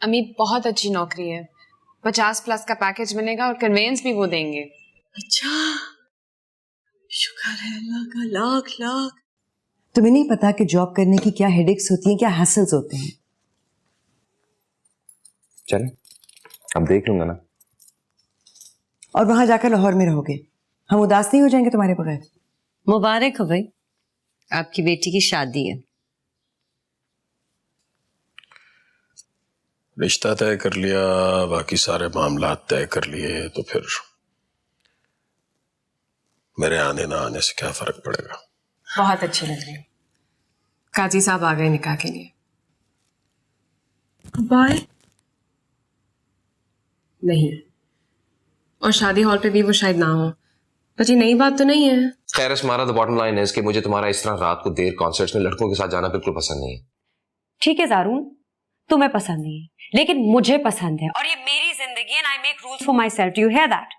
अम्मी बहुत अच्छी नौकरी है, 50+ का पैकेज मिलेगा और कन्वेंस भी वो देंगे। अच्छा, शुक्र है अल्लाह का, लाख लाख। तुम्हें नहीं पता कि जॉब करने की क्या हेडेक्स होती हैं, क्या हैसल्स होते हैं। चले, अब देख लूंगा ना। और वहां जाकर लाहौर में रहोगे, हम उदास नहीं हो जाएंगे तुम्हारे बगैर। मुबारक हो भाई, आपकी बेटी की शादी है। रिश्ता तय कर लिया, बाकी सारे मामला तय कर लिए, तो फिर मेरे आने ना आने से क्या फर्क पड़ेगा। बहुत अच्छी लग रही है। काजी साहब आ गए निकाह के लिए। बाय। नहीं, और शादी हॉल पे भी वो शायद ना हो। पर ये नई बात तो नहीं है। खैर हमारा द बॉटम लाइन है कि मुझे तुम्हारा इस तरह रात को देर कॉन्सर्ट्स में लड़कों के साथ जाना बिल्कुल पसंद नहीं है। ठीक है ज़ारून, तुम्हें पसंद नहीं है, लेकिन मुझे पसंद है, और ये मेरी जिंदगी and I make rules for my self. You here that?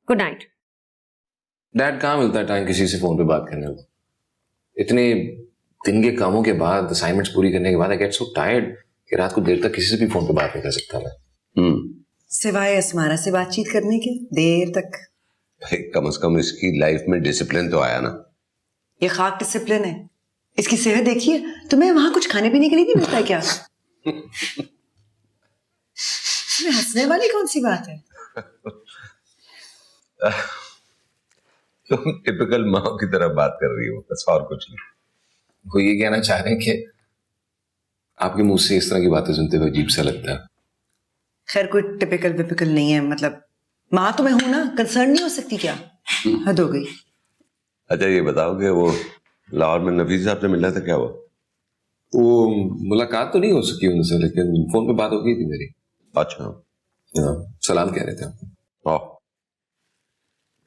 Good night. Dad कहाँ मिलता है टाइम किसी से फोन पे बात करने को? इतने दिन के कामों के बाद, असाइनमेंट्स पूरी करने के बाद आई गेट सो टायर्ड कि रात को देर तक किसी से भी फोन पे बात नहीं कर सकता मैं। सिवाय अस्मारा से बातचीत करने के देर तक। भाई कम से कम इसकी लाइफ में डिसिप्लिन तो आया ना। ये खाक डिसिप्लिन है। इसकी सेहत देखिए, तुम्हें वहां कुछ खाने पीने के लिए नहीं मिलता है क्या? हंसने वाली कौन सी बात है? तुम टिपिकल माँ की तरह बात कर रही हो, बस और कुछ नहीं। वो ये कहना चाह रहे हैं कि आपके मुंह से इस तरह की बातें सुनते हुए अजीब सा लगता है। खैर कोई टिपिकल विपिकल नहीं है, मतलब माँ तो मैं हूं ना, कंसर्न नहीं हो सकती क्या? हद हो गई। अच्छा ये बताओ कि वो लाहौर में नफीस साहब से मिला था, क्या हुआ? वो मुलाकात तो नहीं हो सकी उनसे, लेकिन फोन पे बात हो गई थी मेरी। अच्छा, सलाम कह रहे थे।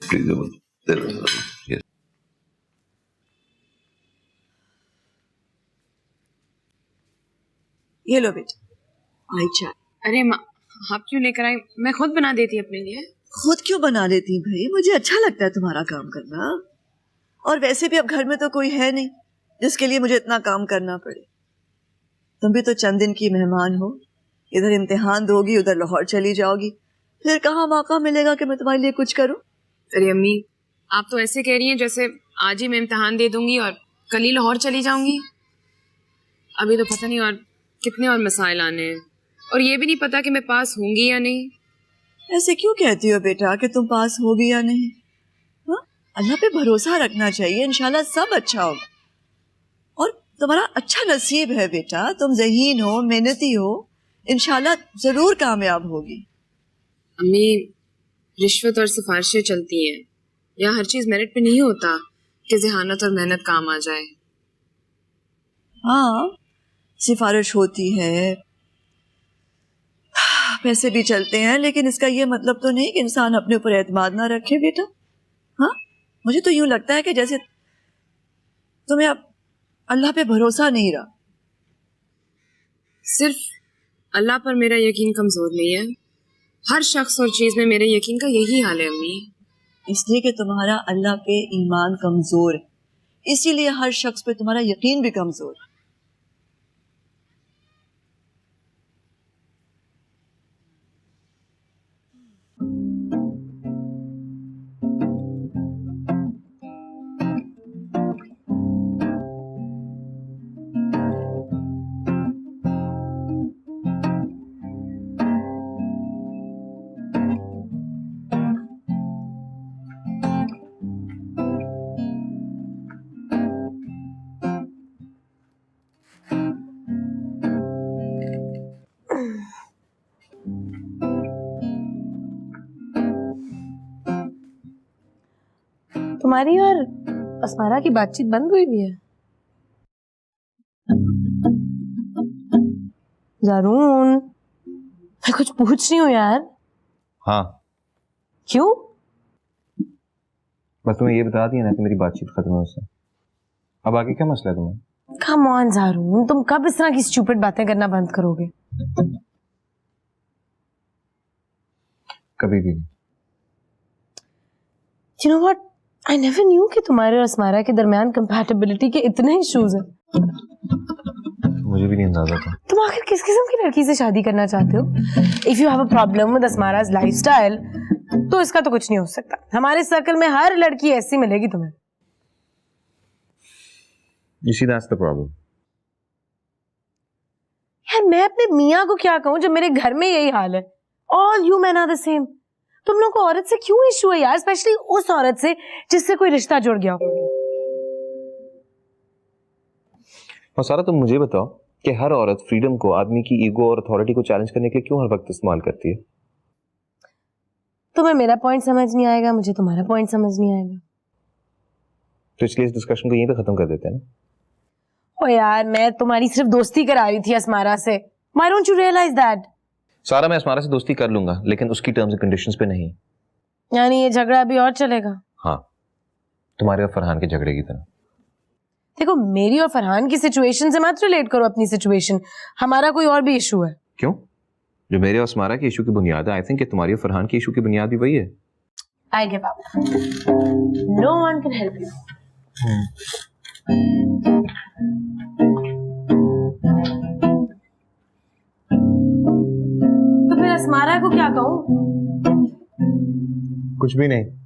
प्लीज। ये लो बेटा, आई चाय। अरे माँ, आप क्यों लेकर आई? मैं खुद बना देती अपने लिए। खुद क्यों बना लेती भाई, मुझे अच्छा लगता है तुम्हारा काम करना। और वैसे भी अब घर में तो कोई है नहीं जिसके लिए मुझे इतना काम करना पड़े। तुम भी तो चंद दिन की मेहमान हो, इधर इम्तिहान दोगी, उधर लाहौर चली जाओगी, फिर कहाँ मौका मिलेगा कि मैं तुम्हारे लिए कुछ करूं? अरे अम्मी, आप तो ऐसे कह रही हैं जैसे आज ही मैं इम्तिहान दे दूंगी और कल ही लाहौर चली जाऊंगी। अभी तो पता नहीं और कितने और मसाइल आने हैं, और ये भी नहीं पता कि मैं पास होंगी या नहीं। ऐसे क्यों कहती हो बेटा कि तुम पास होगी या नहीं? हाँ, अल्लाह पे भरोसा रखना चाहिए, इंशाल्लाह सब अच्छा होगा। और तुम्हारा अच्छा नसीब है बेटा, तुम ज़हीन हो, मेहनती हो, इंशाल्लाह जरूर कामयाब होगी। अम्मी, रिश्वत और सिफारिशें चलती हैं, यहाँ हर चीज मेरिट पे नहीं होता कि ज़हानत और मेहनत काम आ जाए। हाँ, सिफारिश होती है, पैसे भी चलते हैं, लेकिन इसका ये मतलब तो नहीं कि इंसान अपने ऊपर एतमाद ना रखे बेटा। हाँ, मुझे तो यूं लगता है कि जैसे तुम्हें अब अल्लाह पे भरोसा नहीं रहा। सिर्फ अल्लाह पर मेरा यकीन कमजोर नहीं है, हर शख्स और चीज में मेरे यकीन का यही हाल है अम्मी। इसलिए कि तुम्हारा अल्लाह पे ईमान कमजोर है, इसीलिए हर शख्स पे तुम्हारा यकीन भी कमजोर है। तुम्हारी और अस्मारा की बातचीत बंद हुई भी है? ज़ारून, मैं कुछ पूछ रही हूँ यार। हाँ, क्यों? बस तुम्हें ये बता दिया ना कि मेरी बातचीत खत्म है उससे। अब आगे क्या मसला है तुम्हें? कम ऑन ज़ारून, तुम कब इस तरह की स्टूपिड बातें करना बंद करोगे? कभी भी नहीं। You know what? I never knew कि तुम्हारे और अस्मारा के दरमियान कंपैटिबिलिटी के इतने इश्यूज हैं। मुझे भी नहीं अंदाजा था। तुम आखिर किस किस्म की लड़की से शादी करना चाहते हो? If you have a problem with अस्मारा's लाइफस्टाइल तो इसका तो कुछ नहीं हो सकता। हमारे सर्कल में हर लड़की ऐसी मिलेगी तुम्हें। You see, that's the problem. यार मैं अपने मियाँ को क्या कहूँ जब मेरे घर में यही हाल है। All you men are the same. तुम लोग को औरत से क्यों इशू है यार, स्पेशली उस औरत से जिससे कोई रिश्ता जुड़ गया हो। और सारा तुम मुझे बताओ कि हर औरत फ्रीडम को, आदमी की ईगो और अथॉरिटी को चैलेंज करने के क्यों हर वक्त इस्तेमाल करती है? तुम्हें मेरा पॉइंट समझ नहीं आएगा, मुझे तुम्हारा पॉइंट समझ नहीं आएगा। तो इसलिए इस डिस्कशन को यहीं पे खत्म कर देते हैं ना। ओ यार मैं तुम्हारी सिर्फ दोस्ती करा रही थी अस्मारा से। Why don't you realize that? सारा, मैं अस्मारा से दोस्ती कर लूंगा लेकिन उसकी टर्म्स एंड कंडीशंस पे नहीं। यानी ये झगड़ा अभी और चलेगा? हाँ, तुम्हारे और फरहान के झगड़े की तरह। देखो मेरी और फरहान की सिचुएशन से मत रिलेट करो अपनी सिचुएशन। हमारा कोई और भी इशू है। क्यों? जो मेरे और अस्मारा के इशू की बुनियाद है, आई थिंक कि तुम्हारी और फरहान के इशू की बुनियाद भी वही है। I give up. No one can help you. तो फिर अस्मारा को क्या कहूँ? कुछ भी नहीं।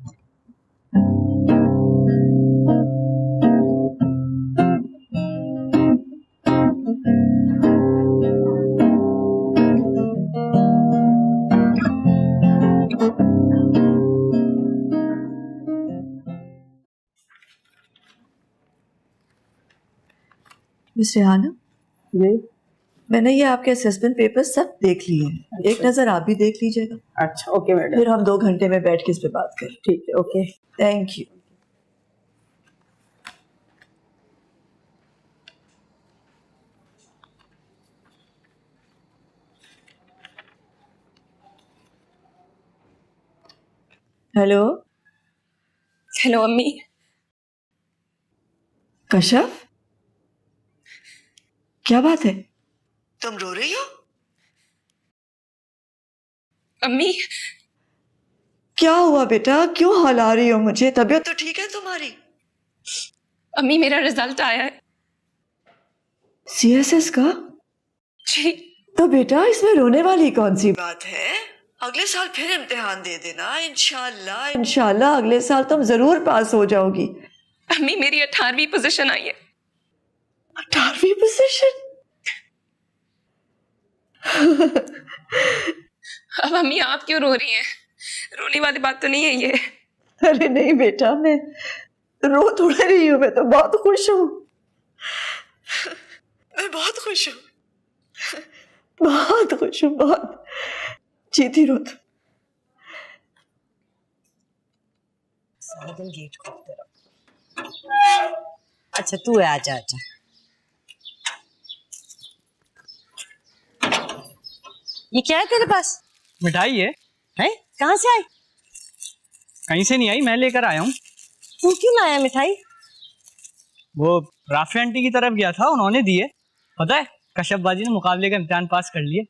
मिस रेहाना, मैंने ये आपके असेसमेंट पेपर सब देख लिए हैं। एक नजर आप भी देख लीजिएगा। अच्छा ओके मैडम। फिर हम 2 घंटे में बैठ के इस पे बात करें। ठीक है okay. Thank you. Hello. Hello अम्मी। कश्यप, क्या बात है? तुम रो रही हो? अम्मी क्या हुआ बेटा, क्यों हला रही हो मुझे? तबीयत तो ठीक है तुम्हारी? अम्मी मेरा रिजल्ट आया है। CSS का? जी। तो बेटा इसमें रोने वाली कौन सी बात है? अगले साल फिर इम्तिहान दे देना। इंशाल्लाह इंशाल्लाह अगले साल तुम जरूर पास हो जाओगी। अम्मी मेरी 18वीं पोजीशन आई है। 18वीं पोजीशन? अब अम्मी आप क्यों रो रही हैं? रोने वाली बात तो नहीं है ये। अरे नहीं बेटा, मैं रो थोड़ा रही हूँ, मैं तो बहुत खुश हूँ। मैं बहुत खुश हूँ, बहुत खुश हूँ, बहुत। जीती रो तुम। सारा दिन गेट खोलते रहो। अच्छा तू है, आजा आजा। ये क्या है तेरे पास? मिठाई है। हैं? कहाँ से आई? कहीं से नहीं आई, मैं लेकर आया हूँ। तू क्यों लाया मिठाई? वो राफी आंटी की तरफ गया था, उन्होंने दिए। पता है कश्यप बाजी ने मुकाबले का इम्तिहान पास कर लिए।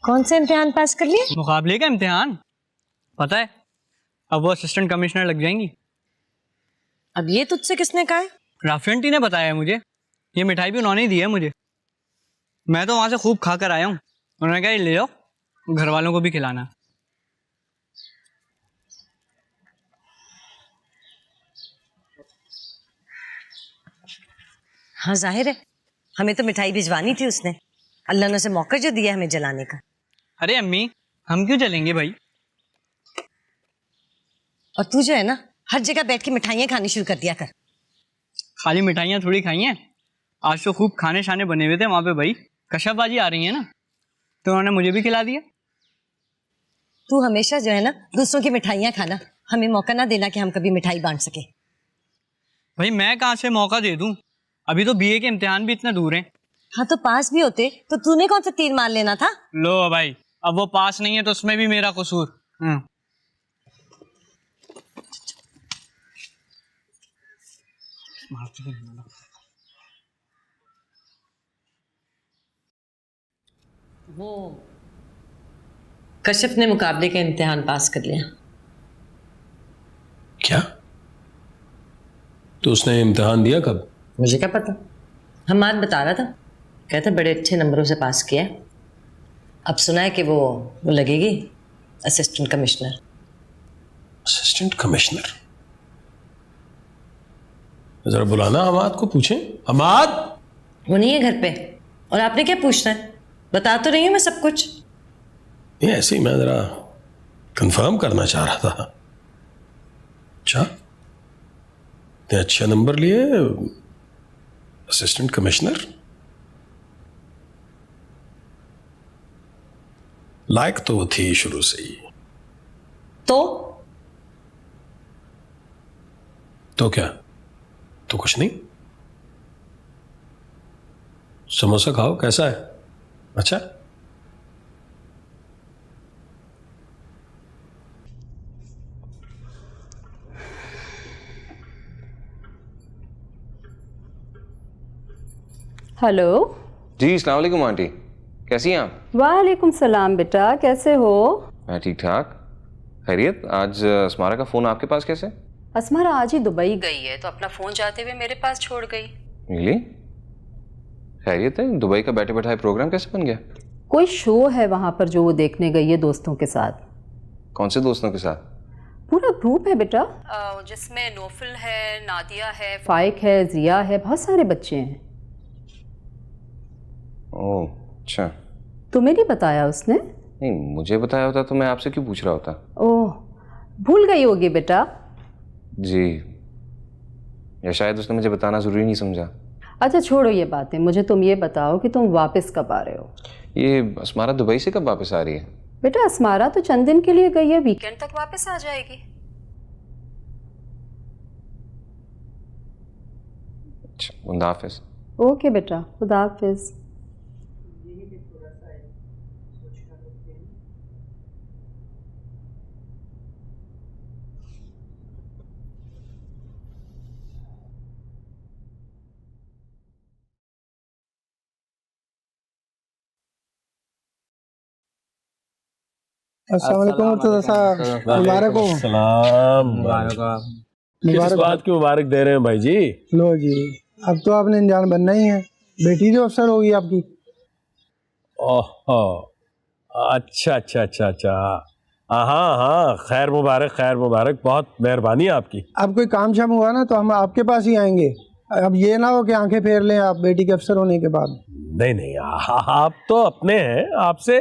कौन से इम्तिहान पास कर लिए? मुकाबले का इम्तिहान। पता है अब वो असिस्टेंट कमिश्नर लग जाएंगी। अब ये तुझसे किसने कहा है? राफी आंटी ने बताया है मुझे। ये मिठाई भी उन्होंने ही दी है मुझे। मैं तो वहां से खूब खा कर आया हूँ। उन्होंने कहा ये ले जाओ, घर वालों को भी खिलाना। हाँ जाहिर है, हमें तो मिठाई भिजवानी थी उसने। अल्लाह ने उसे मौका जो दिया हमें जलाने का। अरे अम्मी हम क्यों चलेंगे भाई? और तू जो है ना, हर जगह बैठ के मिठाइयाँ खानी शुरू कर दिया कर। खाली मिठाइयाँ थोड़ी खाई हैं, आज तो खूब खाने शाने बने हुए थे वहां पे भाई। कश्यप बाजी आ रही है ना, तो उन्होंने मुझे भी खिला दिया। तू हमेशा जो है ना दूसरों की मिठाइयाँ खाना, हमें मौका ना देना कि हम कभी मिठाई बांट सके। भाई मैं कहाँ से मौका दे दूं? अभी तो BA के इम्तिहान भी इतना दूर हैं। हाँ तो पास भी होते तो तूने कौन सा तीर मार लेना था? लो भाई, अब वो पास नहीं है तो उसमें भी मेरा कसूर। वो कश्यप ने मुकाबले का इम्तिहान पास कर लिया। क्या? तो उसने इम्तिहान दिया कब? मुझे क्या पता, हमाद बता रहा था कहते बड़े अच्छे नंबरों से पास किया। अब सुना है कि वो लगेगी असिस्टेंट कमिश्नर। Assistant commissioner? जरा बुलाना हमाद को, पूछें। हमाद! वो नहीं है घर पे। और आपने क्या पूछना है? बता तो रही हूँ मैं सब कुछ। ये ऐसे ही मैं जरा कंफर्म करना चाह रहा था। अच्छा, इतने अच्छे नंबर लिए, असिस्टेंट कमिश्नर। लायक तो वो थी शुरू से ही। तो क्या? तो कुछ नहीं। समोसा खाओ, कैसा है? अच्छा। हेलो जी, अस्सलाम वालेकुम आंटी, कैसी हैं आप? वालेकुम सलाम बेटा, कैसे हो? मैं ठीक ठाक। खैरियत? आज अस्मारा का फ़ोन आपके पास कैसे? अस्मारा आज ही दुबई गई है तो अपना फ़ोन जाते हुए मेरे पास छोड़ गई। मिली? खैरियत है? दुबई का बैठे बैठाए प्रोग्राम कैसे बन गया? कोई शो है वहाँ पर जो वो देखने गई है दोस्तों के साथ। कौन से दोस्तों के साथ? पूरा ग्रुप है बेटा, जिसमें नोफिल है, नादिया है, फाइक है, जिया है, बहुत सारे बच्चे हैं। ओह अच्छा। तुम्हें नहीं बताया उसने? नहीं, मुझे बताया होता तो मैं आपसे क्यों पूछ रहा होता। ओह, भूल गई होगी बेटा। जी, या शायद उसने मुझे बताना ज़रूरी नहीं समझा। अच्छा छोड़ो ये बातें, मुझे तुम ये बताओ कि तुम वापस कब आ रहे हो? ये अस्मारा दुबई से कब वापस आ रही है? बेटा अस्मारा तो चंद दिन के लिए गई है, वीकेंड तक वापस आ जाएगी। अच्छा, खुदा हाफिज़। ओके बेटा, खुदा हाफिज़। अस्सलाम वालेकुम मुर्तज़ा साहब, मुबारक हो। सलाम। किस बात की मुबारक दे रहे हैं भाई जी? लो जी, अब तो आपने इंजान बनना ही है, बेटी जो अफसर होगी आपकी। ओह, अच्छा अच्छा अच्छा अच्छा। हाँ हाँ, खैर मुबारक, खैर मुबारक, बहुत मेहरबानी आपकी। अब कोई काम शाम हुआ ना तो हम आपके पास ही आएंगे। अब ये ना हो कि आंखें फेर लें आप बेटी के अफसर होने के बाद। नहीं नहीं, आप तो अपने हैं, आपसे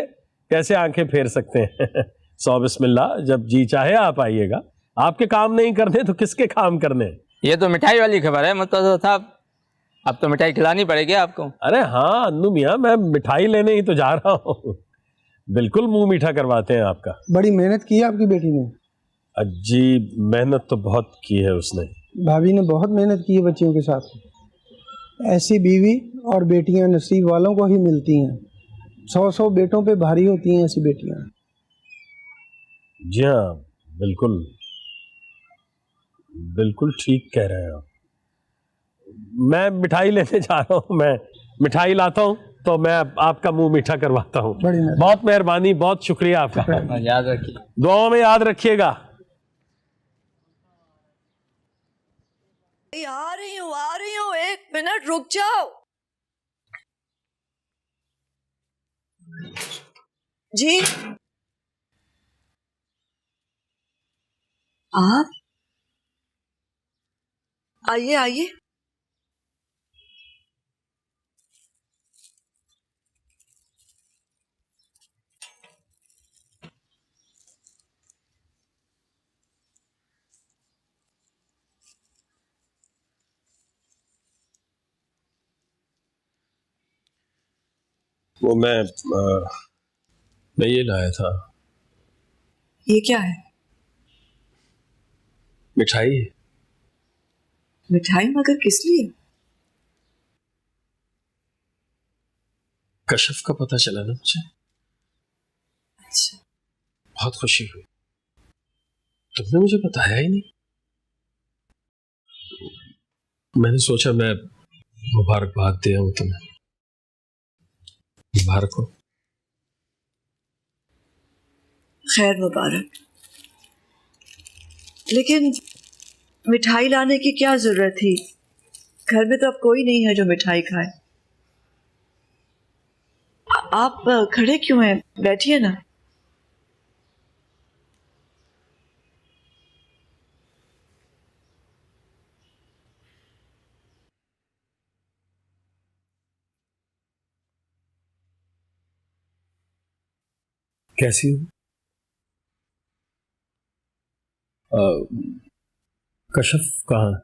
कैसे आंखें फेर सकते हैं। सौ बिस्मिल्लाह, जब जी चाहे आप आइएगा। आपके काम नहीं करने तो किसके काम करने? ये तो मिठाई वाली खबर है मुर्तज़ा साहब, अब तो मिठाई खिलानी पड़ेगी आपको। अरे हाँ अन्नू मियाँ, मैं मिठाई लेने ही तो जा रहा हूँ। बिल्कुल मुंह मीठा करवाते हैं आपका। बड़ी मेहनत की है आपकी बेटी ने। जी, मेहनत तो बहुत की है उसने। भाभी ने बहुत मेहनत की है बच्चियों के साथ। ऐसी बीवी और बेटियां नसीब वालों को ही मिलती हैं। 100 बेटों पे भारी होती हैं ऐसी बेटियां। जी हाँ, बिल्कुल बिल्कुल ठीक कह रहे हैं आप। मैं मिठाई लेने जा रहा हूँ, मैं मिठाई लाता हूँ तो मैं आपका मुंह मीठा करवाता हूँ। बहुत मेहरबानी, बहुत शुक्रिया आपका। याद रखिए, दुआओं में याद रखिएगा। आ रही हूँ, 1 मिनट रुक जाओ। जी आप आइए आइए। वो मैं ये लाया था। ये क्या है? मिठाई। मिठाई? मगर किस लिए? कशफ का पता चला ना मुझे। अच्छा, बहुत खुशी हुई, तुमने मुझे बताया ही नहीं। मैंने सोचा मैं मुबारकबाद दे आऊं तुम्हें। मुबारक हो। खैर मुबारक। लेकिन मिठाई लाने की क्या जरूरत थी? घर में तो अब कोई नहीं है जो मिठाई खाए। आप खड़े क्यों हैं? बैठिए ना। कैसी हो? कशफ कहाँ है?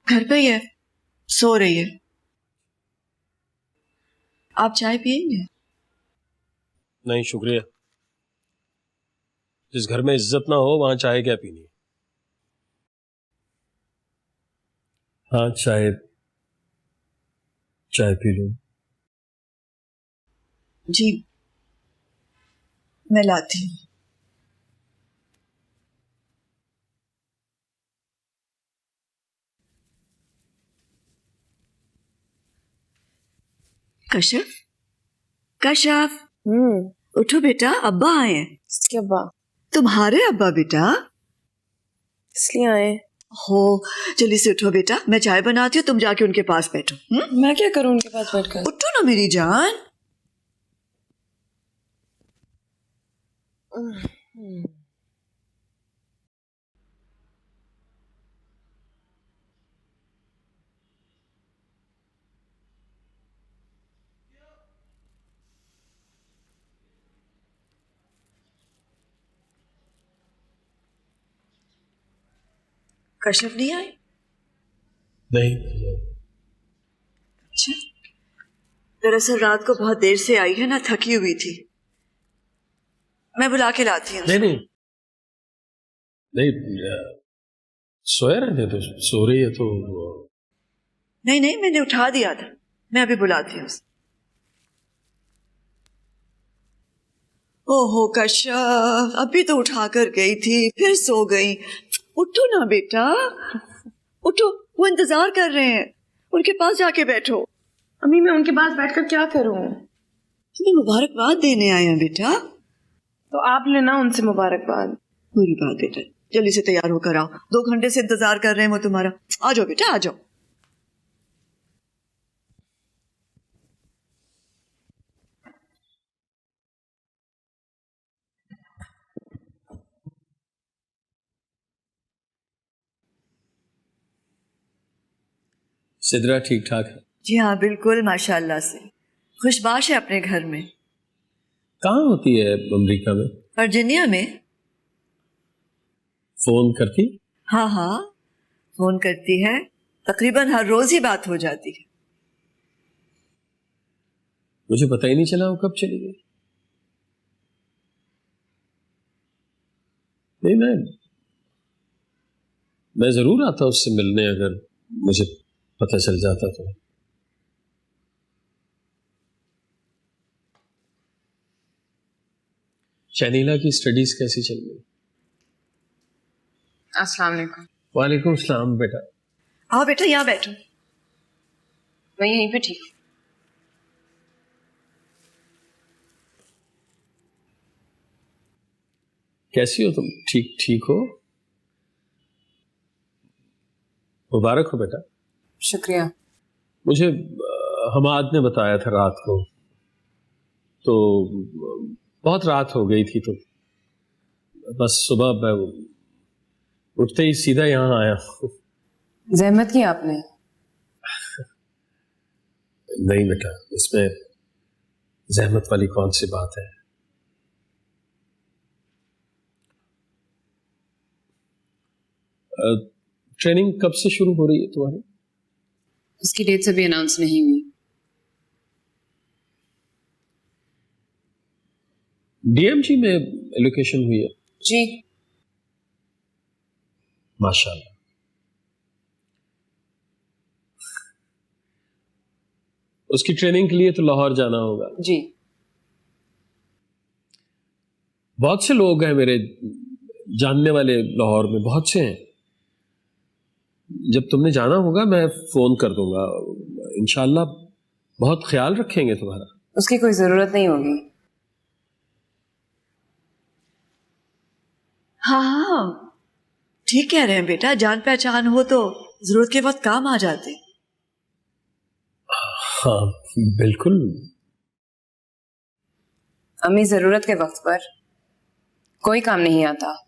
घर पे ही है, सो रही है। आप चाय पियेंगे? नहीं शुक्रिया। जिस घर में इज्जत ना हो वहां चाय क्या पीनी है? हाँ चाय चाय पी लूं? जी मैं लाती हूँ। कशफ, कशफ, उठो बेटा, अब्बा आए हैं। किसके अब्बा? तुम्हारे अब्बा बेटा। इसलिए आए? हो, जल्दी से उठो बेटा, मैं चाय बनाती हूँ, तुम जाके उनके पास बैठो। मैं क्या करूँ उनके पास बैठकर? उठो ना मेरी जान। कशफ नहीं आई? नहीं। अच्छा, दरअसल रात को बहुत देर से आई है ना, थकी हुई थी। मैं बुला के लाती हूँ। नहीं नहीं नहीं, सोया रहने तो, सो रही है तो। नहीं नहीं, मैंने उठा दिया था, मैं अभी बुलाती हूँ। ओहो कशफ, अभी तो उठा कर गई थी, फिर सो गई। उठो ना बेटा, उठो, वो इंतजार कर रहे हैं, उनके पास जाके बैठो। अम्मी मैं उनके पास बैठकर क्या करूं? तुम्हें मुबारकबाद देने आए हैं बेटा। तो आप लेना उनसे मुबारकबाद। बुरी बात बेटा, जल्दी से तैयार होकर आओ, 2 घंटे से इंतजार कर रहे हैं वो तुम्हारा। आ जाओ बेटा, आ जाओ। सिदरा ठीक ठाक है? जी हाँ बिल्कुल, माशाल्लाह से खुशबाश है अपने घर में। कहाँ होती है अमेरिका में? वर्जीनिया में। फोन करती? हाँ हाँ, फोन करती है, तकरीबन हर रोज ही बात हो जाती है। मुझे पता ही नहीं चला वो कब चली गई। नहीं, मैं जरूर आता उससे मिलने अगर मुझे पता चल जाता तो। शनीला की स्टडीज कैसी चल रही? अस्सलाम वालेकुम। वालेकुम सलाम बेटा। आओ बेटा, यहाँ बैठो। मैं यहीं पे ठीक हूँ। कैसी हो तुम? ठीक ठीक हो? मुबारक हो बेटा। शुक्रिया। मुझे हमाद ने बताया था रात को, तो बहुत रात हो गई थी, तो बस सुबह मैं उठते ही सीधा यहाँ आया। जहमत की आपने? नहीं बेटा, इसमें जहमत वाली कौन सी बात है। ट्रेनिंग कब से शुरू हो रही है तुम्हारी? उसकी डेट अभी अनाउंस नहीं हुई। डीएमजी में एलोकेशन हुई है? जी। माशाल्लाह। उसकी ट्रेनिंग के लिए तो लाहौर जाना होगा? जी। बहुत से लोग हैं मेरे जानने वाले लाहौर में, बहुत से हैं। जब तुमने जाना होगा मैं फोन कर दूंगा, इंशाल्लाह बहुत ख्याल रखेंगे तुम्हारा। उसकी कोई जरूरत नहीं होगी। हाँ हाँ ठीक कह रहे हैं बेटा, जान पहचान हो तो जरूरत के वक्त काम आ जाते। हाँ बिल्कुल अम्मी जरूरत के वक्त पर कोई काम नहीं आता।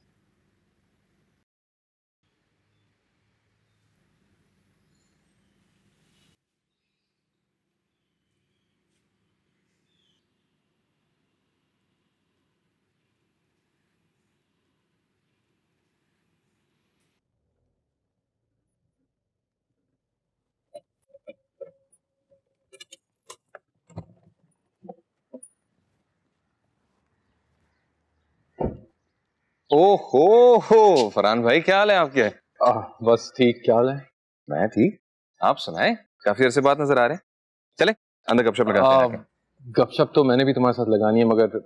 ओहो फरहान भाई, क्या हाल है आपके? बस ठीक, क्या हाल है? मैं ठीक, आप सुनाए? काफी अरसे बाद नजर आ रहे हैं। चले अंदर गपशप लगाते हैं। गपशप तो मैंने भी तुम्हारे साथ लगानी है, मगर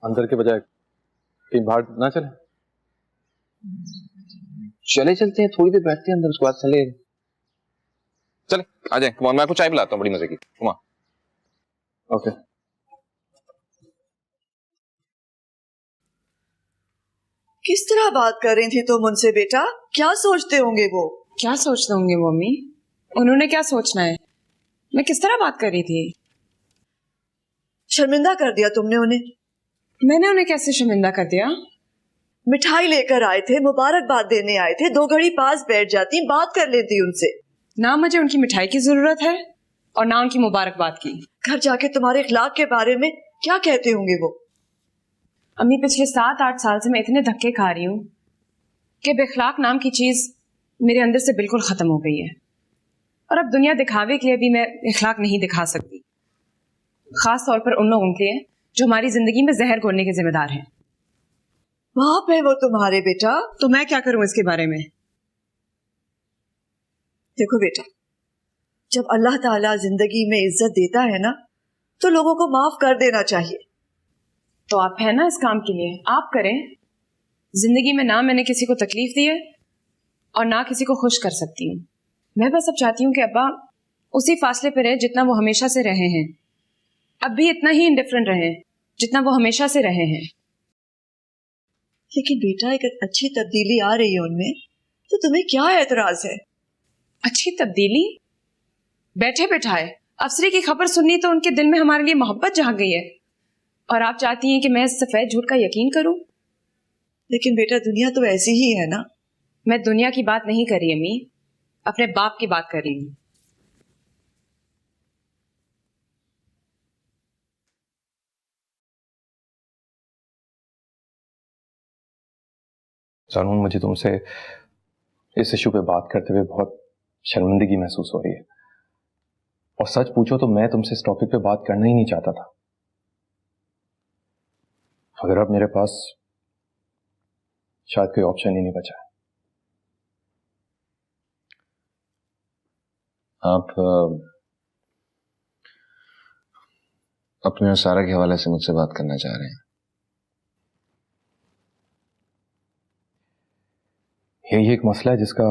अंदर के बजाय कहीं बाहर ना चले? चले चलते हैं, थोड़ी देर बैठते हैं अंदर, उसके बाद चले आ जाए। मैं आपको चाय पिलाता हूँ बड़ी मजे की। ओके। किस तरह बात कर रही थी तुम उनसे बेटा? क्या सोचते होंगे वो? क्या सोचते होंगे वो अम्मी? उन्होंने क्या सोचना है? मैं किस तरह बात कर रही थी? शर्मिंदा कर दिया तुमने उन्हें। मैंने उन्हें कैसे शर्मिंदा कर दिया? मिठाई लेकर आए थे, मुबारकबाद देने आए थे, 2 घड़ी पास बैठ जाती, बात कर लेती उनसे। ना मुझे उनकी मिठाई की जरूरत है और ना उनकी मुबारकबाद की। घर जाके तुम्हारे इखलाक के बारे में क्या कहते होंगे वो? अम्मी पिछले 7-8 साल से मैं इतने धक्के खा रही हूँ कि बेखलाक नाम की चीज मेरे अंदर से बिल्कुल खत्म हो गई है, और अब दुनिया दिखावे के लिए भी मैं इखलाक नहीं दिखा सकती, खास तौर पर उन लोगों के लिए जो हमारी जिंदगी में जहर घोलने के जिम्मेदार हैं। बाप है वो तुम्हारे बेटा। तो मैं क्या करूं इसके बारे में? देखो बेटा, जब अल्लाह ताला जिंदगी में इज्जत देता है ना, तो लोगों को माफ कर देना चाहिए। तो आप है ना इस काम के लिए, आप करें। जिंदगी में ना मैंने किसी को तकलीफ दी है और ना किसी को खुश कर सकती हूँ। मैं बस अब चाहती हूँ कि अब्बा उसी फासले पर रहे जितना वो हमेशा से रहे हैं, अब भी इतना ही इंडिफरेंट रहे जितना वो हमेशा से रहे हैं। लेकिन बेटा एक अच्छी तब्दीली आ रही है उनमें, तो तुम्हें क्या एतराज है? अच्छी तब्दीली? बैठे बैठाए अफसरी की खबर सुननी तो उनके दिल में हमारे लिए मोहब्बत जाग गई है, और आप चाहती हैं कि मैं इस सफेद झूठ का यकीन करूं? लेकिन बेटा दुनिया तो ऐसी ही है ना। मैं दुनिया की बात नहीं कर रही अम्मी, अपने बाप की बात कर रही हूँ। सारून, मुझे तुमसे इस इशू पे बात करते हुए बहुत शर्मिंदगी महसूस हो रही है, और सच पूछो तो मैं तुमसे इस टॉपिक पे बात करना ही नहीं चाहता था, अगर अब मेरे पास शायद कोई ऑप्शन ही नहीं बचा है। आप अपने सारा के हवाले से मुझसे बात करना चाह रहे हैं? यही एक मसला है जिसका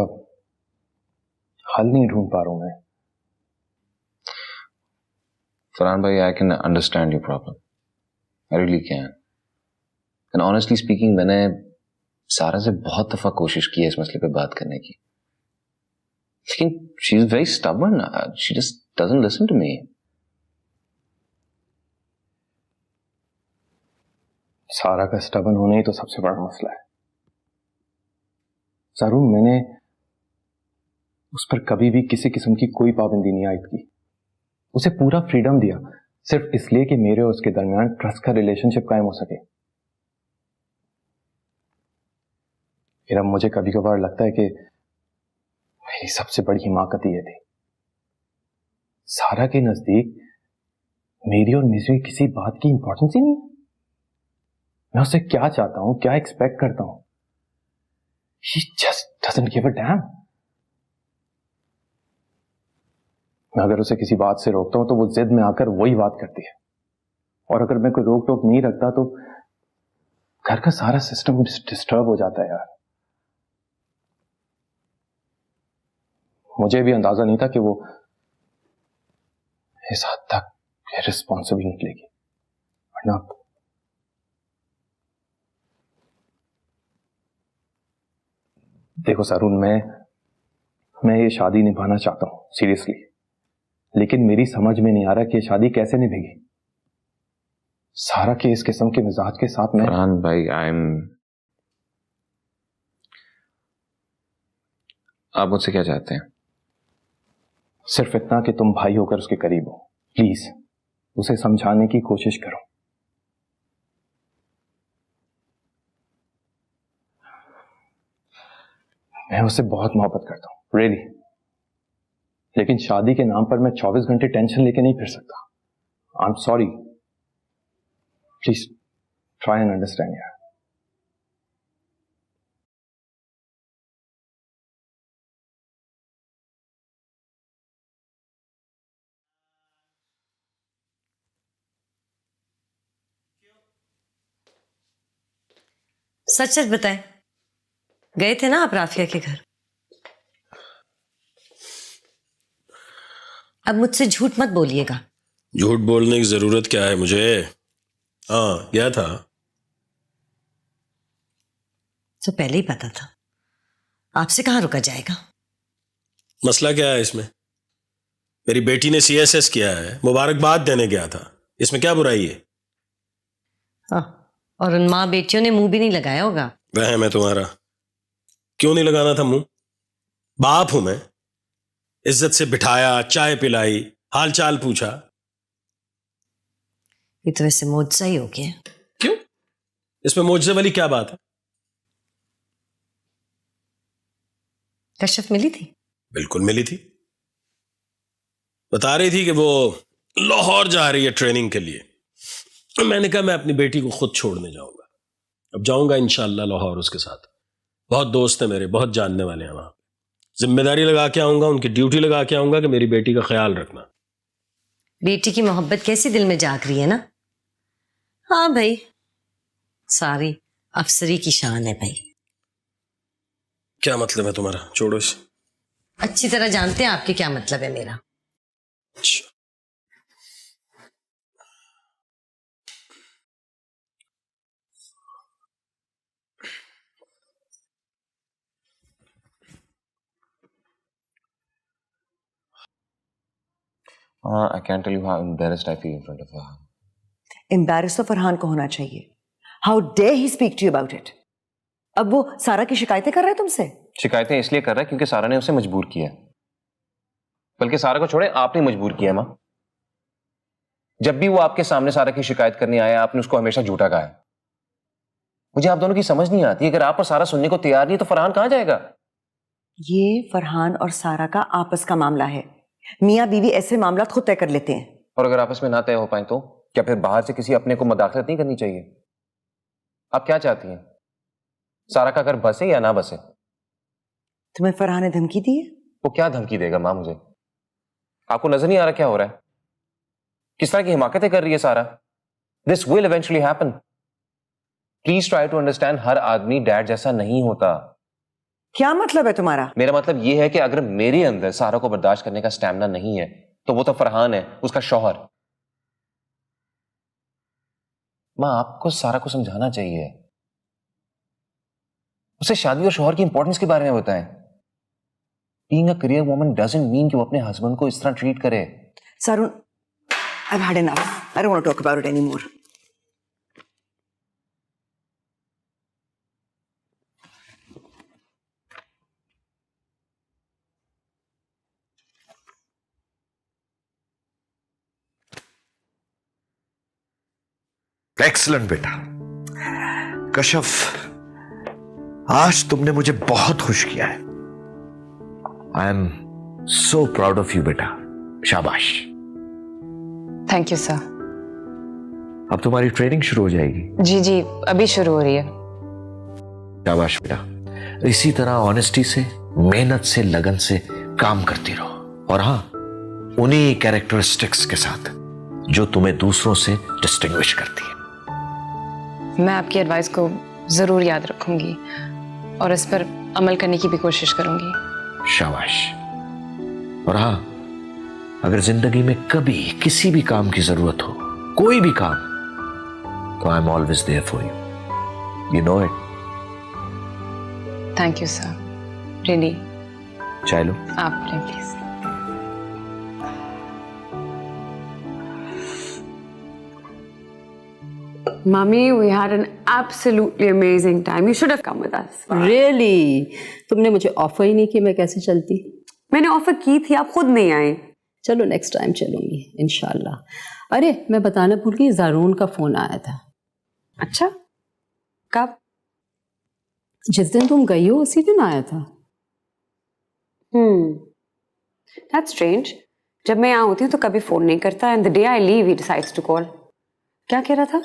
हल नहीं ढूंढ पा रहा हूं मैं। फरहान भाई, I can understand your problem, I really can, and honestly speaking मैंने सारा से बहुत दफा कोशिश की है इस मसले पे बात करने की, लेकिन she is very stubborn, she just doesn't listen to me. Sara का स्टबर्न होना ही तो सबसे बड़ा मसला है। सारून, मैंने उस पर कभी भी किसी किस्म की कोई पाबंदी नहीं आयद की, उसे पूरा फ्रीडम दिया, सिर्फ इसलिए कि मेरे और उसके दरमियान ट्रस्ट का रिलेशनशिप कायम हो सके। फिर अब मुझे कभी कभार लगता है कि मेरी सबसे बड़ी हिमाकत ये थी। सारा के नजदीक मेरी और मिजू किसी बात की इंपॉर्टेंस ही नहीं। मैं उससे क्या चाहता हूं, क्या एक्सपेक्ट करता हूं, she just doesn't give a damn। मैं अगर उसे किसी बात से रोकता हूं तो वो जिद में आकर वही बात करती है, और अगर मैं कोई रोक टोक नहीं रखता तो घर का सारा सिस्टम डिस्टर्ब हो जाता है यार। मुझे भी अंदाजा नहीं था कि वो इस हद तक रिस्पॉन्सिबल निकलेगी, वरना देखो सारून, मैं ये शादी निभाना चाहता हूं सीरियसली, लेकिन मेरी समझ में नहीं आ रहा कि ये शादी कैसे निभेगी। सारा के इस किस्म के मिजाज के साथ मैं फरहान भाई आप मुझसे क्या चाहते हैं? सिर्फ इतना कि तुम भाई होकर उसके करीब हो। प्लीज उसे समझाने की कोशिश करो। मैं उससे बहुत मोहब्बत करता हूं, रियली। लेकिन शादी के नाम पर मैं 24 घंटे टेंशन लेके नहीं फिर सकता। I am sorry, please try and understand यार। सच सच बताएं, गए थे ना आप राफिया के घर? अब मुझसे झूठ मत बोलिएगा। झूठ बोलने की जरूरत क्या है मुझे? हाँ, गया था। तो पहले ही पता था, आपसे कहाँ रुका जाएगा। मसला क्या है इसमें? मेरी बेटी ने CSS किया है, मुबारकबाद देने गया था, इसमें क्या बुराई है? हाँ, और उन माँ बेटियों ने मुंह भी नहीं लगाया होगा। वहम है तुम्हारा। क्यों नहीं लगाना था मुंह? बाप हूं मैं। इज्जत से बिठाया, चाय पिलाई, हाल चाल पूछा। ये तो वैसे मुझसे ही हो गया। क्यों? इसमें मुझसे वाली क्या बात है? कश्यप मिली थी? बिल्कुल मिली थी। बता रही थी कि वो लाहौर जा रही है ट्रेनिंग के लिए। मैंने कहा मैं अपनी बेटी को खुद छोड़ने जाऊंगा। अब जाऊंगा इंशाल्लाह लाहौर उसके साथ। बहुत दोस्त हैं मेरे, बहुत जानने वाले हैं वहां। जिम्मेदारी लगा के आऊंगा, उनकी ड्यूटी लगा के आऊंगा कि मेरी बेटी का ख्याल रखना। बेटी की मोहब्बत कैसी दिल में जाग रही है ना। हाँ भाई, सारी अफसरी की शान है भाई। क्या मतलब है तुम्हारा? छोड़ो इसे। अच्छी तरह जानते हैं आपके क्या मतलब है मेरा। अच्छा। I can't tell you how embarrassed I feel in front of her. Embarrass तो फरहान को होना चाहिए। How dare he speak to you about it. अब वो सारा की शिकायतें कर रहा है तुमसे? शिकायतें इसलिए कर रहा है क्योंकि सारा ने उसे मजबूर किया। बल्कि सारा को छोड़े, आपने मजबूर किया मां। जब भी वो आपके सामने सारा की शिकायत करने आया, आपने उसको हमेशा झूठा कहा है। मुझे आप दोनों की समझ नहीं आती। अगर आप और सारा सुनने को तैयार नहीं तो फरहान कहां जाएगा? ये फरहान और सारा का आपस का मामला है। मियाँ बीवी ऐसे मामला खुद तय कर लेते हैं। और अगर आपस में ना तय हो पाए तो क्या फिर बाहर से किसी अपने को मदाखलत नहीं करनी चाहिए? आप क्या चाहती हैं? सारा का घर बसे या ना बसे? तुम्हें फरहान ने धमकी दी है? वो क्या धमकी देगा मां मुझे? आपको नजर नहीं आ रहा क्या हो रहा है? किस तरह की हिमाकतें कर रही है Sara? This will eventually happen. Please try to understand, हर आदमी डैड जैसा नहीं होता। क्या मतलब है तुम्हारा? मेरा मतलब यह है कि अगर मेरे अंदर सारा को बर्दाश्त करने का स्टैमिना नहीं है तो वो तो फरहान है, उसका शौहर। मां, आपको सारा को समझाना चाहिए। उसे शादी और शौहर की इंपॉर्टेंस के बारे में बताएं। Being a career woman doesn't mean कि वो अपने हस्बैंड को इस तरह ट्रीट करे। सारुण, I've had enough. I don't want to talk about it anymore. Excellent बेटा। कश्यप, आज तुमने मुझे बहुत खुश किया है। I am so proud of you बेटा। शाबाश। Thank you sir. अब तुम्हारी ट्रेनिंग शुरू हो जाएगी। जी जी, अभी शुरू हो रही है। शाबाश बेटा। इसी तरह ऑनेस्टी से, मेहनत से, लगन से काम करती रहो। और हाँ, उन्हीं कैरेक्टरिस्टिक्स के साथ जो तुम्हें दूसरों से डिस्टिंग्विश करती है। मैं आपकी एडवाइस को जरूर याद रखूंगी और इस पर अमल करने की भी कोशिश करूंगी। शाबाश। और हाँ, अगर जिंदगी में कभी किसी भी काम की जरूरत हो, कोई भी काम, तो I am always there for you. You know it. Thank you sir. Really. चाय लो। आप please. Mummy, we had an absolutely amazing time. You should have come with us. Really? तुमने मुझे ऑफर ही नहीं किया, मैं कैसे चलती? मैंने ऑफर की थी, आप खुद नहीं आए। चलो नेक्स्ट टाइम चलूंगी इंशाल्लाह। अरे मैं बताना भूल गई, ज़ारून का फोन आया था। अच्छा, कब? जिस दिन तुम गई हो उसी दिन आया था। That's strange. जब मैं यहाँ होती हूँ तो कभी फोन नहीं करता, and the day I leave he decides to call. क्या कह रहा था?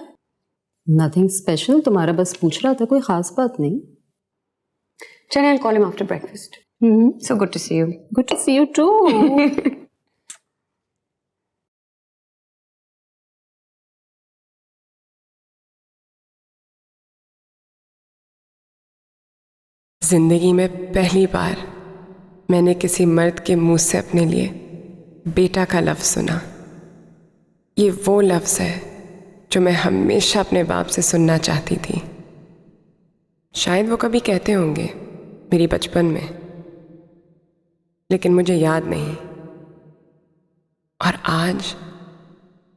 नथिंग स्पेशल, तुम्हारा बस पूछ रहा था, कोई खास बात नहीं। चलिए, I'll call him after breakfast. So good to see you. Good to see you too. जिंदगी में पहली बार मैंने किसी मर्द के मुंह से अपने लिए बेटा का लफ्ज़ सुना। ये वो लफ्ज़ है जो मैं हमेशा अपने बाप से सुनना चाहती थी। शायद वो कभी कहते होंगे मेरी बचपन में, लेकिन मुझे याद नहीं। और आज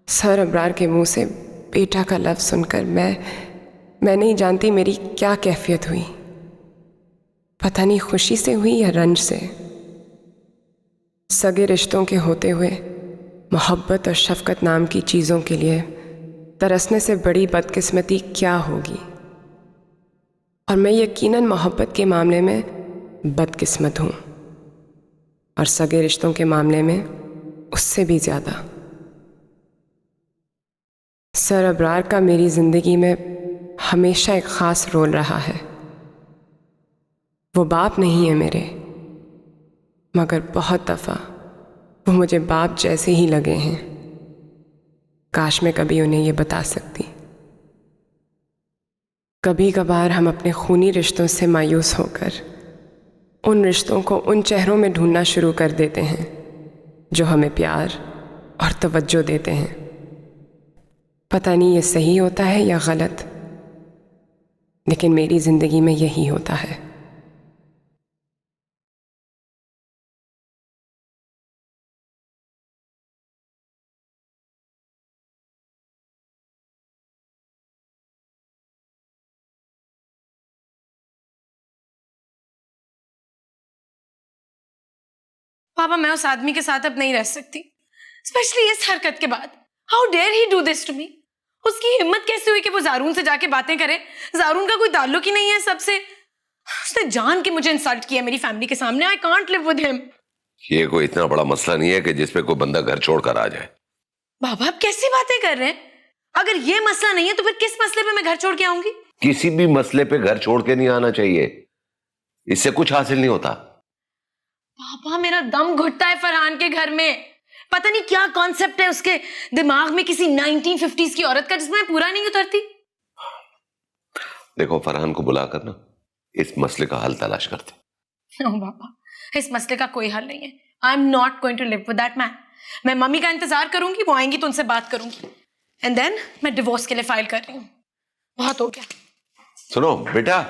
सर अब्रार के मुंह से बेटा का लफ्ज़ सुनकर मैं नहीं जानती मेरी क्या कैफियत हुई। पता नहीं खुशी से हुई या रंज से। सगे रिश्तों के होते हुए मोहब्बत और शफ़क़त नाम की चीज़ों के लिए तरसने से बड़ी बदकिस्मती क्या होगी। और मैं यकीनन मोहब्बत के मामले में बदकिस्मत हूँ, और सगे रिश्तों के मामले में उससे भी ज़्यादा। सर अब्रार का मेरी ज़िंदगी में हमेशा एक ख़ास रोल रहा है। वो बाप नहीं है मेरे, मगर बहुत दफ़ा वो मुझे बाप जैसे ही लगे हैं। काश मैं कभी उन्हें ये बता सकती। कभी कभार हम अपने खूनी रिश्तों से मायूस होकर उन रिश्तों को उन चेहरों में ढूंढना शुरू कर देते हैं जो हमें प्यार और तवज्जो देते हैं। पता नहीं ये सही होता है या गलत, लेकिन मेरी ज़िंदगी में यही होता है। पापा, मैं उस आदमी के साथ अब नहीं रह सकती, स्पेशली इस हरकत के बाद। How dare he do this to me. उसकी हिम्मत कैसे हुई कि वो ज़ारून से जाके बातें करे? ज़ारून का कोई ताल्लुक ही नहीं है सबसे। उसने जान के मुझे इंसल्ट किया मेरी फैमिली के सामने। I can't live with him. ये कोई इतना बड़ा मसला नहीं है कि जिसपे कोई बंदा घर छोड़कर आ जाए। बाबा, आप कैसी बातें कर रहे हैं? अगर ये मसला नहीं है तो फिर किस मसले पे मैं घर छोड़ के आऊंगी? किसी भी मसले पे घर छोड़ के नहीं आना चाहिए, इससे कुछ हासिल नहीं होता। पापा, मेरा दम घुटता है फरहान के घर में। पता नहीं क्या कॉन्सेप्ट है उसके दिमाग में किसी 1950s की औरत का, जिसमें मैं पूरा नहीं उतरती। देखो, फरहान को बुलाकर ना इस मसले का हल तलाश करते। नो पापा, इस मसले का कोई हल नहीं है। I am not going to live with that man. मैं मम्मी का इंतजार करूंगी, वो आएंगी तो उनसे बात करूंगी, एंड देन मैं डिवोर्स के लिए फाइल कर रही हूँ। बहुत हो गया। सुनो बेटा,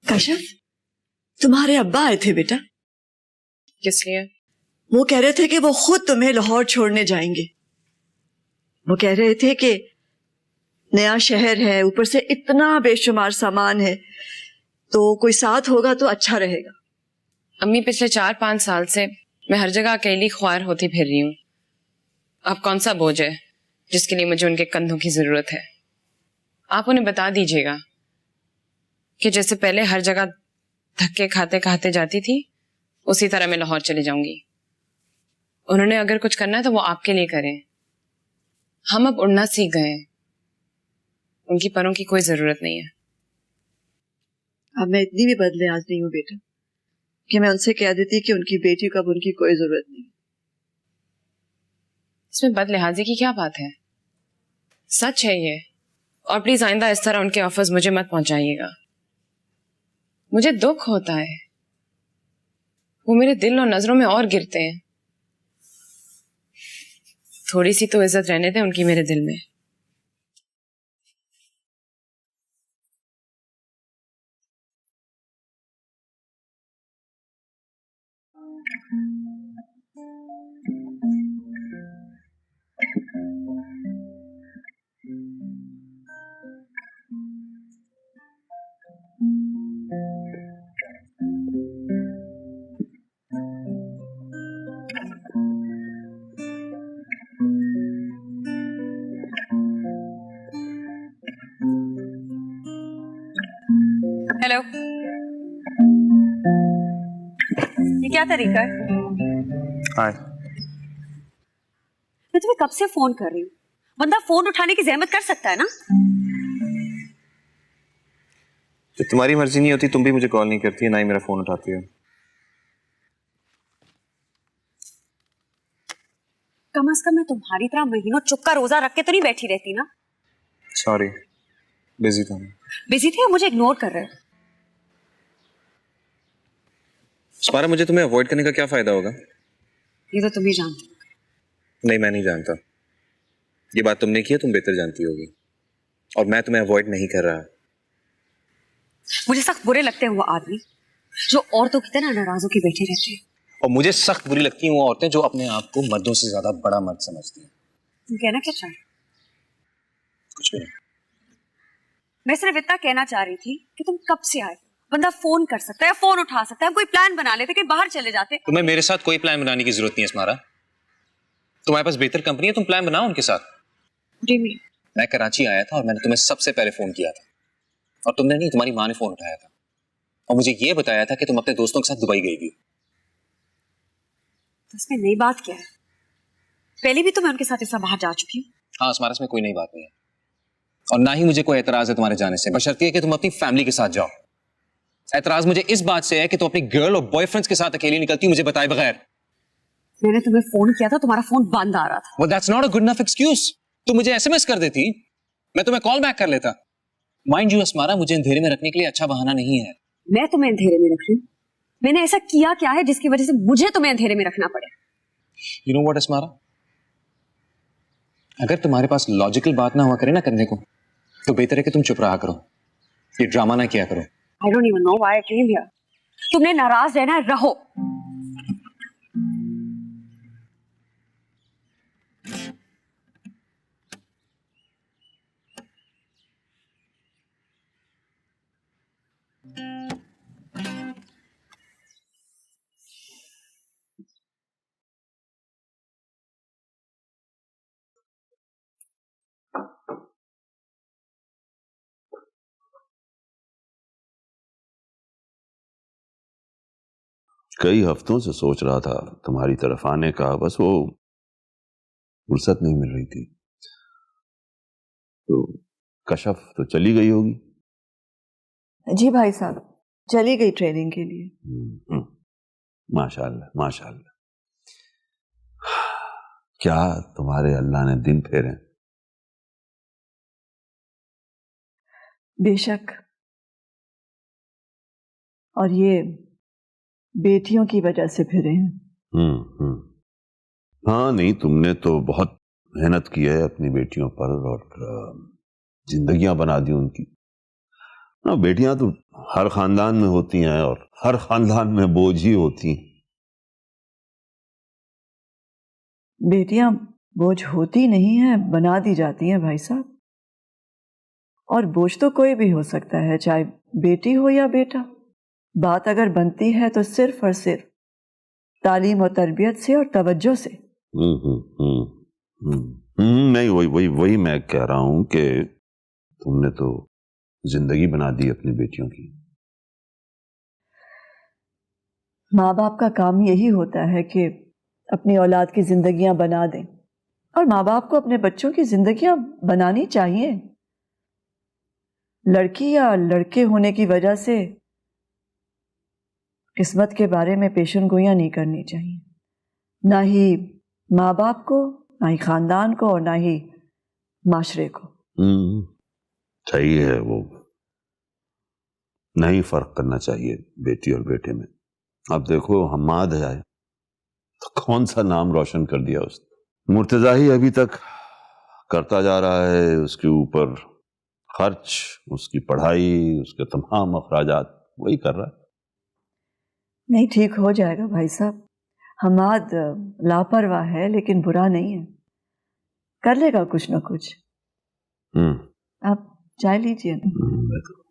कश्यप, तुम्हारे अब्बा आए थे बेटा। किस लिए? वो कह रहे थे कि वो खुद तुम्हें लाहौर छोड़ने जाएंगे। वो कह रहे थे कि नया शहर है, ऊपर से इतना बेशुमार सामान है, तो कोई साथ होगा तो अच्छा रहेगा। अम्मी, पिछले 4-5 साल से मैं हर जगह अकेली ख्वार होती फिर रही हूँ। अब कौन सा बोझ है जिसके लिए मुझे उनके कंधों की जरूरत है? आप उन्हें बता दीजिएगा कि जैसे पहले हर जगह धक्के खाते खाते जाती थी, उसी तरह मैं लाहौर चली जाऊंगी। उन्होंने अगर कुछ करना है तो वो आपके लिए करें। हम अब उड़ना सीख गए हैं, उनकी परों की कोई जरूरत नहीं है। अब मैं इतनी भी बदले आज नहीं हूँ बेटा कि मैं उनसे कह देती कि उनकी बेटी को अब उनकी कोई जरूरत नहीं। इसमें बदलिहाजी की क्या बात है? सच है ये। और प्लीज आइंदा इस तरह उनके ऑफर्स मुझे मत पहुंचाइएगा। मुझे दुख होता है, वो मेरे दिल और नजरों में और गिरते हैं। थोड़ी सी तो इज्जत रहने दें उनकी मेरे दिल में। हेलो, ये क्या तरीका है? हाय। मैं तुम्हें कब से फोन कर रही हूँ, बंदा फोन उठाने की जहमत कर सकता है ना? जब तुम्हारी मर्जी नहीं होती तुम भी मुझे कॉल नहीं करती है, ना ही मेरा फोन उठाती हो। कम से कम मैं तुम्हारी तरह महीनों चुप का रोजा रख के तो नहीं बैठी रहती ना। सॉरी, बिजी था। बिजी थे और मुझे इग्नोर कर रहे हो। स्मारा, मुझे तुम्हें अवॉइड करने का क्या फायदा होगा? ये तो तुम ही जानते हो। नहीं, मैं नहीं जानता। ये बात तुमने की है, तुम बेहतर जानती होगी। और मैं तुम्हें अवॉइड नहीं कर रहा। मुझे सख्त बुरे लगते हैं वो आदमी जो औरतों की तरह नाराजों की बैठी रहते हैं। और मुझे सख्त बुरी लगती हैं वो औरतें जो अपने आप को मर्दों से ज्यादा बड़ा मर्द समझती हैं। तुम कहना क्या चाह रहे हो? कुछ भी नहीं। मैं सिर्फ इतना कहना चाह रही थी कि तुम कब से आए। बंदा फोन कर सकता है, फोन उठा सकता है, हम कोई प्लान बना लेते, कहीं बाहर चले जाते। तुम्हें मेरे साथ कोई प्लान बनाने की जरूरत नहीं है स्मारा। तुम्हारे पास बेहतर कंपनी है, तुम प्लान बनाओ उनके साथ। मैं कराची आया था और मैंने तुम्हें सबसे पहले फोन किया था, और तुमने नहीं, तुम्हारी माँ ने फोन उठाया था और मुझे ये बताया था कि तुम अपने दोस्तों के साथ दुबई गई थी। तो इसमें नई बात क्या है? पहले भी तो मैं उनके साथ ऐसा बाहर जा चुकी हूँ। हाँ स्मारा, इसमें कोई नई बात नहीं है और ना ही मुझे कोई एतराज है तुम्हारे जाने से, बशर्ते कि तुम अपनी फैमिली के साथ जाओ। एतराज मुझे इस बात से है कि तुम अपनी गर्ल और बॉयफ्रेंड्स के साथ अकेली निकलती मुझे बताए बगैर। मैंने तुम्हें फोन किया था, तुम्हारा फोन बंद आ रहा था। Well, that's not a good enough excuse. तुम मुझे एसएमएस कर देती, मैं तुम्हें कॉल बैक कर लेता। माइंड यू अस्मारा, मुझे अंधेरे में रखने के लिए अच्छा बहाना नहीं है। मैं तुम्हें अंधेरे में रख रही हूँ? मैंने ऐसा किया क्या है जिसकी वजह से मुझे तुम्हें अंधेरे में रखना पड़े? You know what अस्मारा, अगर तुम्हारे पास लॉजिकल बात ना हुआ करे ना करने को, तो बेहतर है कि तुम चुप रहा करो, ये ड्रामा ना किया करो। I don't even know why I came here. तुमने नाराज रहना है, रहो। कई हफ्तों से सोच रहा था तुम्हारी तरफ आने का, बस वो फुर्सत नहीं मिल रही थी। तो कशफ तो चली गई होगी? जी भाई साहब, चली गई ट्रेनिंग के लिए। माशाल्लाह माशाल्लाह। क्या तुम्हारे अल्लाह ने दिन फेरे। बेशक, और ये बेटियों की वजह से फिरे हैं। हाँ, नहीं, तुमने तो बहुत मेहनत की है अपनी बेटियों पर और जिंदगियां बना दी उनकी। हाँ, बेटियां तो हर खानदान में होती हैं और हर खानदान में बोझ ही होती हैं। बेटियां बोझ होती नहीं है, बना दी जाती हैं भाई साहब। और बोझ तो कोई भी हो सकता है, चाहे बेटी हो या बेटा। बात अगर बनती है तो सिर्फ और सिर्फ तालीम और तरबियत से और तवज्जो से। नहीं, वही मैं कह रहा हूं कि तुमने तो जिंदगी बना दी अपनी बेटियों की। माँ बाप का काम यही होता है कि अपनी औलाद की जिंदगियां बना दें, और माँ बाप को अपने बच्चों की जिंदगियां बनानी चाहिए। लड़की या लड़के होने की वजह से किस्मत के बारे में पेशेनगोइयां नहीं करनी चाहिए, ना ही माँ बाप को, ना ही खानदान को, और ना ही माशरे को। सही है, वो नहीं फर्क करना चाहिए बेटी और बेटे में। अब देखो, हम्माद है तो कौन सा नाम रोशन कर दिया उसने। मुर्तजा ही अभी तक करता जा रहा है, उसके ऊपर खर्च, उसकी पढ़ाई, उसके तमाम अखराजात वही कर रहा है। नहीं, ठीक हो जाएगा भाई साहब। हमाद लापरवाह है लेकिन बुरा नहीं है, कर लेगा कुछ ना कुछ। आप चाय लीजिए ना।